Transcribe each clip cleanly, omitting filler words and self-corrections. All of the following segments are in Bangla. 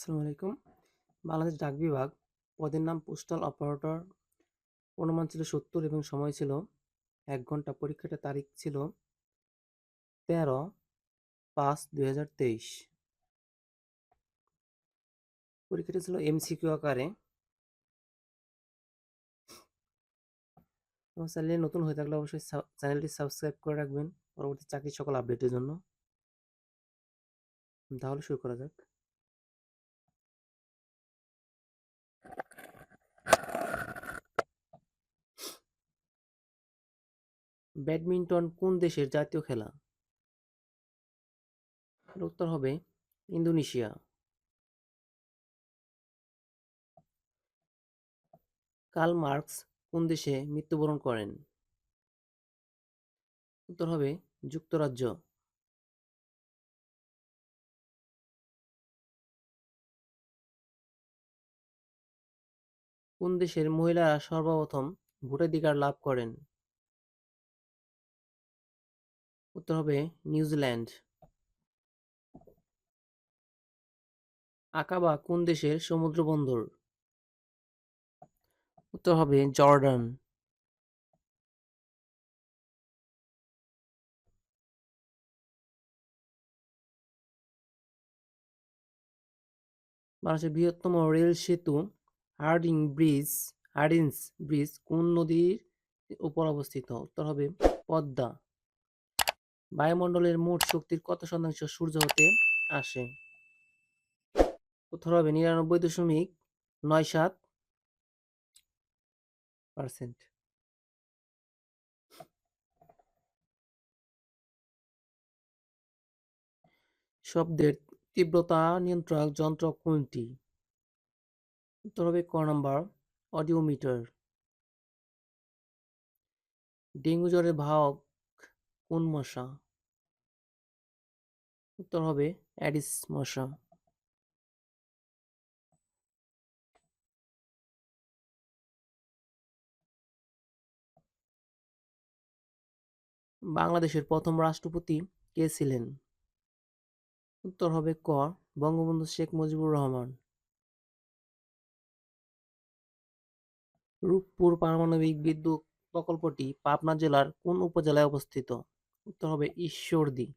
আসসালামু আলাইকুম। বাংলাদেশ ডাক বিভাগ, পদের নাম পোস্টাল অপারেটর। অনুমান ছিল ৭০ এবং সময় ছিল ১ ঘন্টা। পরীক্ষাটার তারিখ ছিল ১৩/৫/২০২৩। পরীক্ষাটা ছিল এমসিকিউ আকারে। এবং চ্যানেলে নতুন হয়ে থাকলে অবশ্যই চ্যানেলটি সাবস্ক্রাইব করে রাখবেন পরবর্তী চাকরির সকল আপডেটের জন্য। তাহলে শুরু করা যাক। ব্যাডমিন্টন কোন দেশের জাতীয় খেলা? এর উত্তর হবে ইন্দোনেশিয়া। কার্ল মার্কস কোন দেশে মৃত্যুবরণ করেন? উত্তর হবে যুক্তরাজ্য। কোন দেশের মহিলারা সর্বপ্রথম ভোটাধিকার লাভ করেন? উত্তর হবে নিউজিল্যান্ড। আকাবা কোন দেশের সমুদ্র বন্দর? উত্তর হবে জর্ডান। বাংলাদেশের বৃহত্তম রেল সেতু হার্ডিঞ্জ ব্রিজ কোন নদীর উপর অবস্থিত? উত্তর হবে পদ্মা। বায়ুমণ্ডলের মোট শক্তির কত শতাংশ সূর্য হতে আসে? উত্তর হবে ৯৯.৯৭%। শব্দের তীব্রতা নিয়ন্ত্রক যন্ত্র কোনটি? উত্তর হবে ক নাম্বার অডিওমিটার। ডেঙ্গু জ্বরের বাহক কোন মশা? উত্তর হবে অ্যাডিস মশা। বাংলাদেশের প্রথম রাষ্ট্রপতি কে ছিলেন? উত্তর হবে ক বঙ্গবন্ধু শেখ মুজিবুর রহমান। রূপপুর পারমাণবিক বিদ্যুৎ প্রকল্পটি পাবনা জেলার কোন উপজেলায় অবস্থিত? উত্তর হবে ঈশ্বরদী।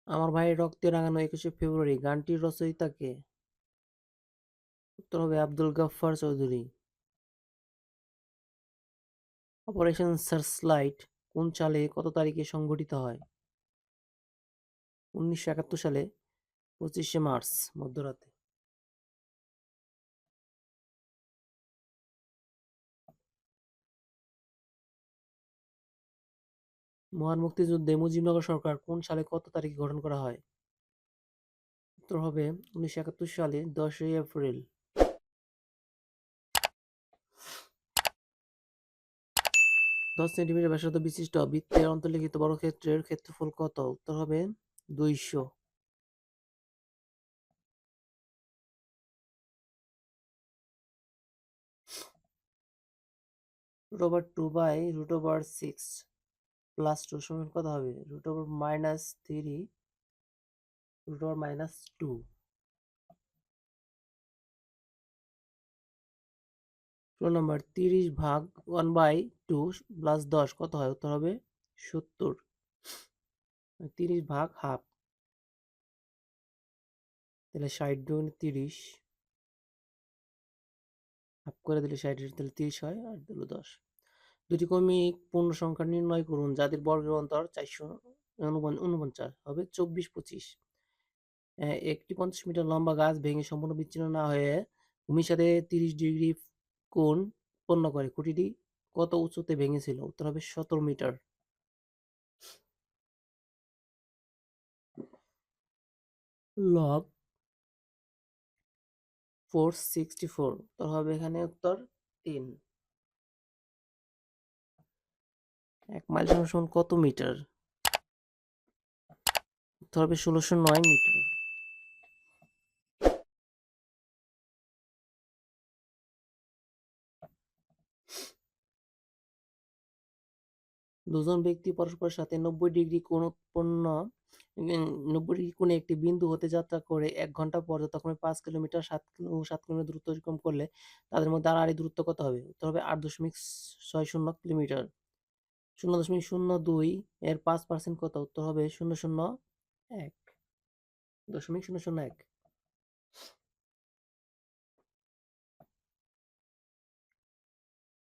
আমার ভাইয়ের রক্তে রাঙানো ২১শে ফেব্রুয়ারি গানটির রচয়িতা কে? উত্তর হবে আব্দুল গাফফার চৌধুরী। অপারেশন সার্চলাইট কোন সালে কত তারিখে সংঘটিত হয়? ১৯৭১ সালে ২৫শে মার্চ মধ্যরাতে। মহান মুক্তিযুদ্ধে মুজিবনগর সরকার কোন সালে কত তারিখে গঠন করা হয়? উত্তর হবে ১৯৭১ সালে ১০ই এপ্রিল। ১০ সেন্টিমিটার ব্যাসার্ধ বিশিষ্ট বৃত্তের অন্তর্লিখিত বর্গক্ষেত্রের ক্ষেত্রফল কত? উত্তর হবে ২০০। √2/√6 প্লাস 2 সমান কত হবে? √-3 √-2। ১৬ নম্বর ৩০/1/2 প্লাস ১০ কত হয়? উত্তর হবে ৭০। ৩০/হাফ, তাহলে ৬০×৩০ হাফ করে দিলে ৬০, তাহলে ৩০ হয় আর দিল ১০। দুটি ক্রমিক পূর্ণ সংখ্যা নির্ণয় করুন যাদের বর্গের অন্তর ৪৪৯ হবে ২৪/২৫। একটি ৫০ মিটার লম্বা গাছ ভেঙে সম্পূর্ণ বিচ্ছিন্ন না হয়ে ভূমির সাথে ৩০ ডিগ্রি কোণ উৎপন্ন করে। খুঁটিটি কত উঁচুতে ভেঙেছিল? উত্তর হবে ১৭ মিটার। লব 464, উত্তর হবে এখানে উত্তর ৩। ১ মাইল সমান কত মিটার? উত্তর হবে ১৬০৯ মিটার। দুজন ব্যক্তি পরস্পরের সাথে 90 ডিগ্রি কোণ উৎপন্ন 90 ডিগ্রি কোণে একটি বিন্দু হতে যাত্রা করে 1 ঘন্টা পর যথাক্রমে 5 কিলোমিটার 7 কিলোমিটার দূরত্ব অতিক্রম করলে তাদের মধ্যে আড়াআড়ি দূরত্ব কত হবে? উত্তর হবে 8.60 কিলোমিটার। 0.02 এর 5% কত? উত্তর হবে 0.01।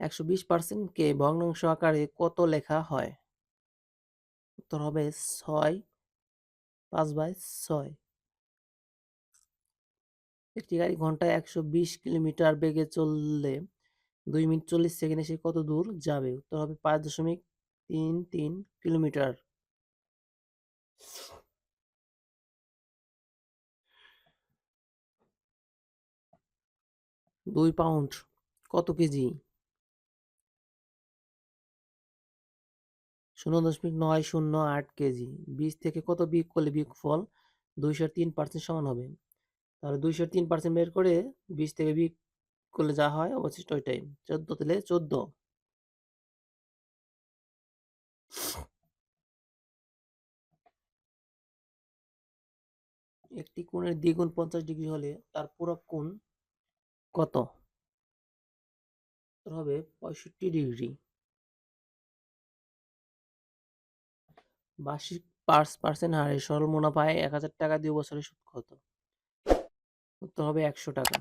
120% কে ভগ্নাংশ আকারে কত লেখা হয়? উত্তর হবে 6 5/6। একটি গাড়ি ঘন্টায় 120 কিলোমিটার বেগে চললে 2 মিনিট 40 সেকেন্ডে সে কত দূর যাবে? উত্তর হবে 5.33 কিলোমিটার। 2 পাউন্ড কত কেজি? 0.908 কেজি। 20 থেকে কত বিয়োগ করলে বিয়োগফল 203% সমান হবে? তাহলে 203% বের করে 20 থেকে বিয়োগ করলে যা হয় অবশিষ্ট ওইটাই। 14 দিলে 14। একটি কোণের দ্বিগুণ 50 ডিগ্রি হলে তার পূরক কোণ কত? উত্তর হবে 65 ডিগ্রি। বার্ষিক 5% হারে সরল মুনাফায় 1000 টাকা দিয়ে বছরে সুদ কত? উত্তর হবে 100 টাকা।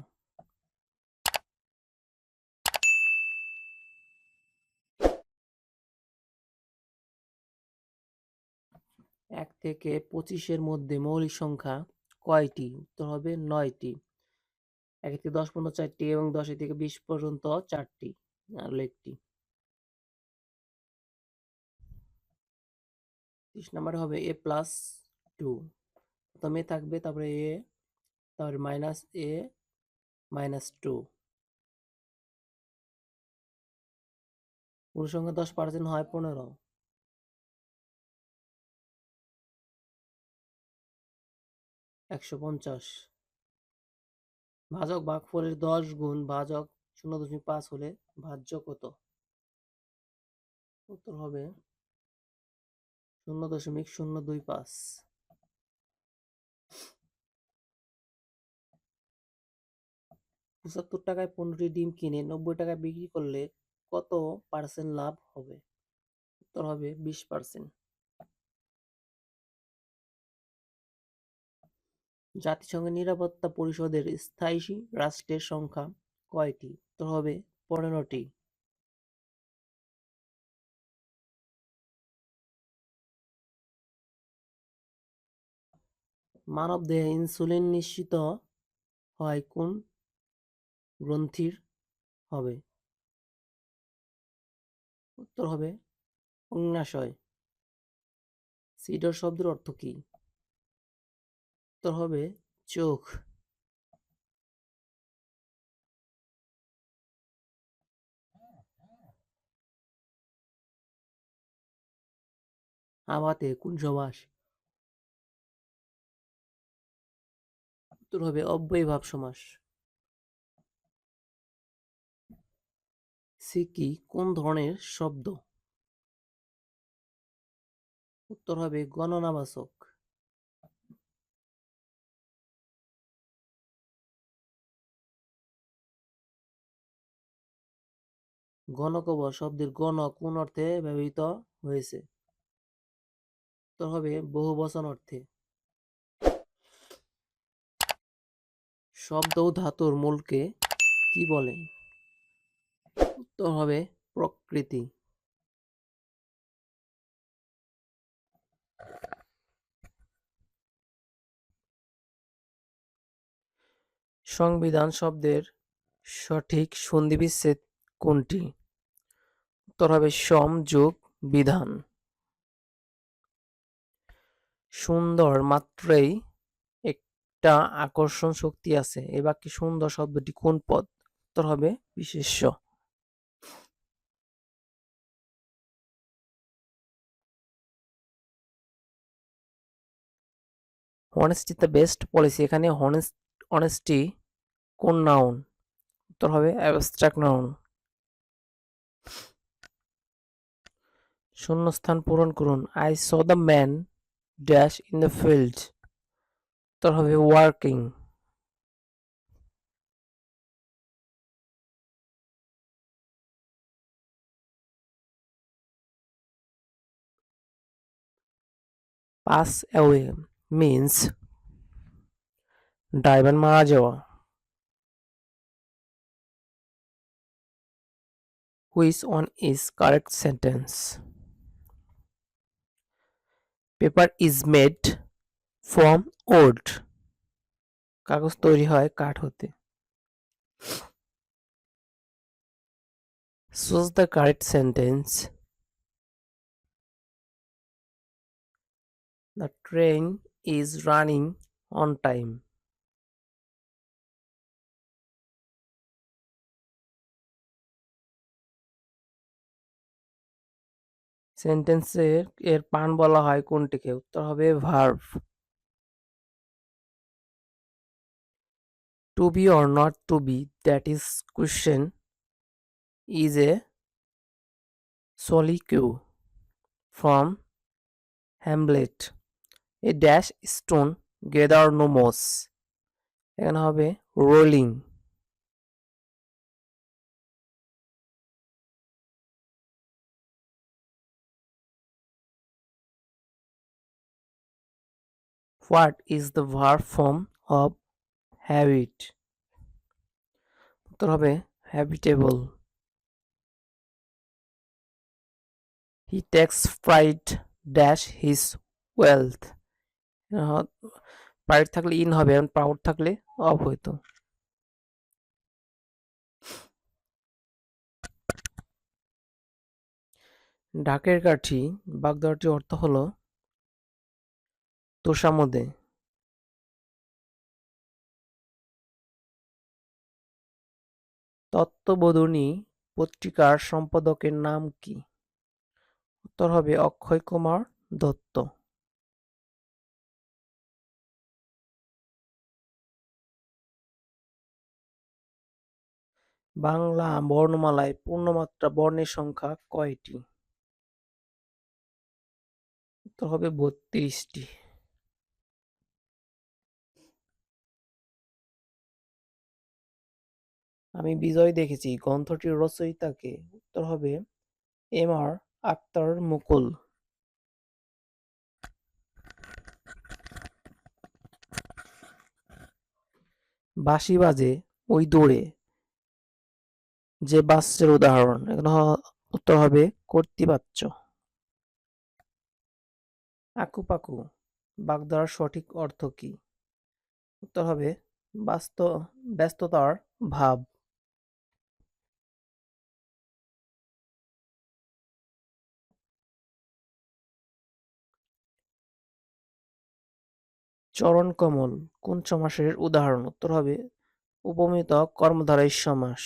1 থেকে 25 এর মধ্যে মৌলিক সংখ্যা কয়টি? উত্তর হবে 9টি। 1 থেকে 10 পর্যন্ত 4টি এবং 10 থেকে 20 পর্যন্ত 4টি আর হলো একটি। 30 নম্বরে হবে a+2। প্রথমে থাকবে, তারপরে a, তারপরে -a -2। পুরো সংখ্যা 10% হয় 15। 150। ভাজক ভাগফলের 10 গুণ ভাজক 0.5 হলে ভাজ্য কত? উত্তর হবে 0.025। 75 টাকায় 15টি ডিম কিনে 90 টাকায় বিক্রি করলে কত পার্সেন্ট লাভ হবে? উত্তর হবে 20%। জাতিসংঘের নিরাপত্তা পরিষদের স্থায়ী রাষ্ট্রের সংখ্যা কয়টি? উত্তর হবে 15টি। মানবদেহে ইনসুলিন নিঃসৃত হয় কোন গ্রন্থির হবে? উত্তর হবে অগ্ন্যাশয়। সিডর শব্দের অর্থ কি? উত্তর হবে চোখ। আমাতে কোন সমাস? উত্তর হবে অব্যয়ীভাব সমাস। সিকি কোন ধরনের শব্দ? উত্তর হবে গণনাবাচক। গণকবর শব্দের গণ কোন অর্থে ব্যবহৃত হয়েছে? উত্তর হবে বহুবচন অর্থে। শব্দ ও ধাতুর মূলকে কি বলে? উত্তর হবে প্রকৃতি। সংবিধান শব্দের সঠিক সন্ধিবিচ্ছেদ কোনটি? উত্তর হবে সম যোগ বিধান। সুন্দর মাত্রেই একটা আকর্ষণ শক্তি আছে। এই বাক্যে সুন্দর শব্দটি কোন পদ? উত্তর হবে বিশেষ্য। honesty is the best policy। এখানে honesty কোন নাউন? উত্তর হবে অ্যাবস্ট্রাক্ট নাউন। শূন্যস্থান পূরণ করুন। I saw the man dash in the field. উত্তর হবে working. Pass away means driver মারা যাওয়া। Which one is correct sentence? Paper is made from wood. কাগজ তৈরি হয় কাঠ হতে। Choose the correct sentence. The train is running on time. সেন্টেন্সের এর পান বলা হয় কোনটিকে? উত্তর হবে verb. To be or not to be, that is question, is a soliloquy from Hamlet. A dash stone gather no moss. এখানে হবে rolling. What is the verb form of habit? উত্তর হবে habitable. He takes pride dash his wealth. Pride থাকলে ইন হবে, এবং প্রাউড থাকলে অফ হইতো। ঢাকের কাঠি বাগধারাটির অর্থ হলো তোষামোদে। তত্ত্ববোধিনী পত্রিকার সম্পাদকের নাম কি? উত্তর হবে অক্ষয় কুমার দত্ত। বাংলা বর্ণমালায় পূর্ণমাত্রা বর্ণের সংখ্যা কয়টি? উত্তর হবে ৩২টি। আমি বিজয় দেখেছি গ্রন্থটির রচয়িতা কে? উত্তর হবে এম.আর. আখতার মুকুল। বাঁশি বাজে ওই দূরে, যে বাচ্চার উদাহরণ? এখানে উত্তর হবে কর্তৃবাচ্য। আকুপাকু বাগধারার সঠিক অর্থ কি? উত্তর হবে ব্যস্ততার ভাব। চরণকমল কোন সমাসের উদাহরণ? উত্তর হবে উপমিত কর্মধারয় সমাস।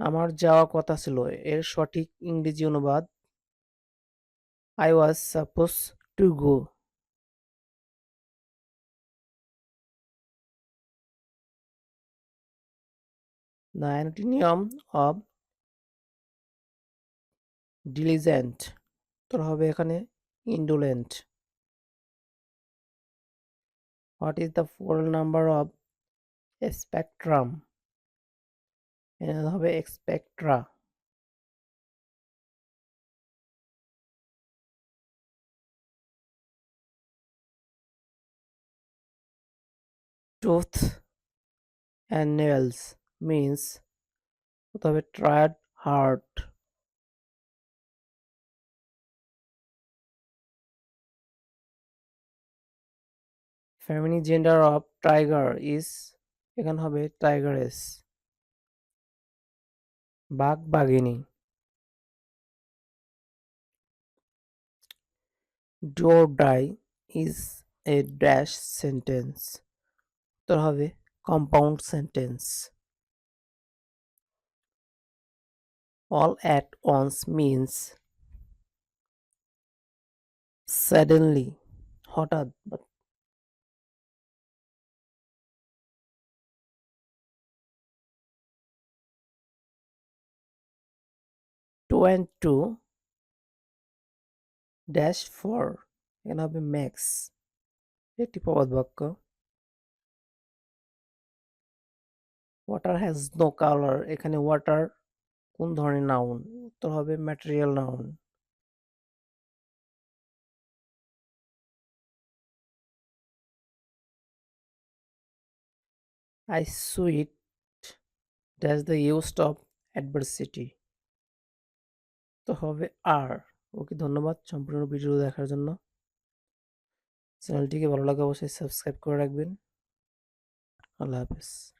আমার যাওয়া কথা ছিল এর সঠিক ইংরেজি অনুবাদ I was supposed to go. The antonym of diligent উত্তর হবে এখানে indolent. What is the full number of a spectrum? এখানে হবে spectra. Tooth and nails means তবে tried hard. Feminine gender of tiger is এখানে হবে tigress. বাঘ বাঘিনী। Do or die is a dash sentence. উত্তর হবে compound sentence. All at once means suddenly, হঠাৎ। and 2 ড্যাশ 4, এখানে হবে ম্যাক্স। একটি প্রবাদ বাক্য। ওয়াটার হ্যাজ নো কালার, এখানে ওয়াটার কোন ধরনের নাউন? উত্তর হবে material noun. I sweet dash the used of adversity, তো হবে আর। ওকে, ধন্যবাদ সম্পূর্ণ ভিডিও দেখার জন্য। চ্যানেলটিকে ভালো লাগে অবশ্যই সাবস্ক্রাইব করে রাখবেন। আল্লাহ হাফেজ।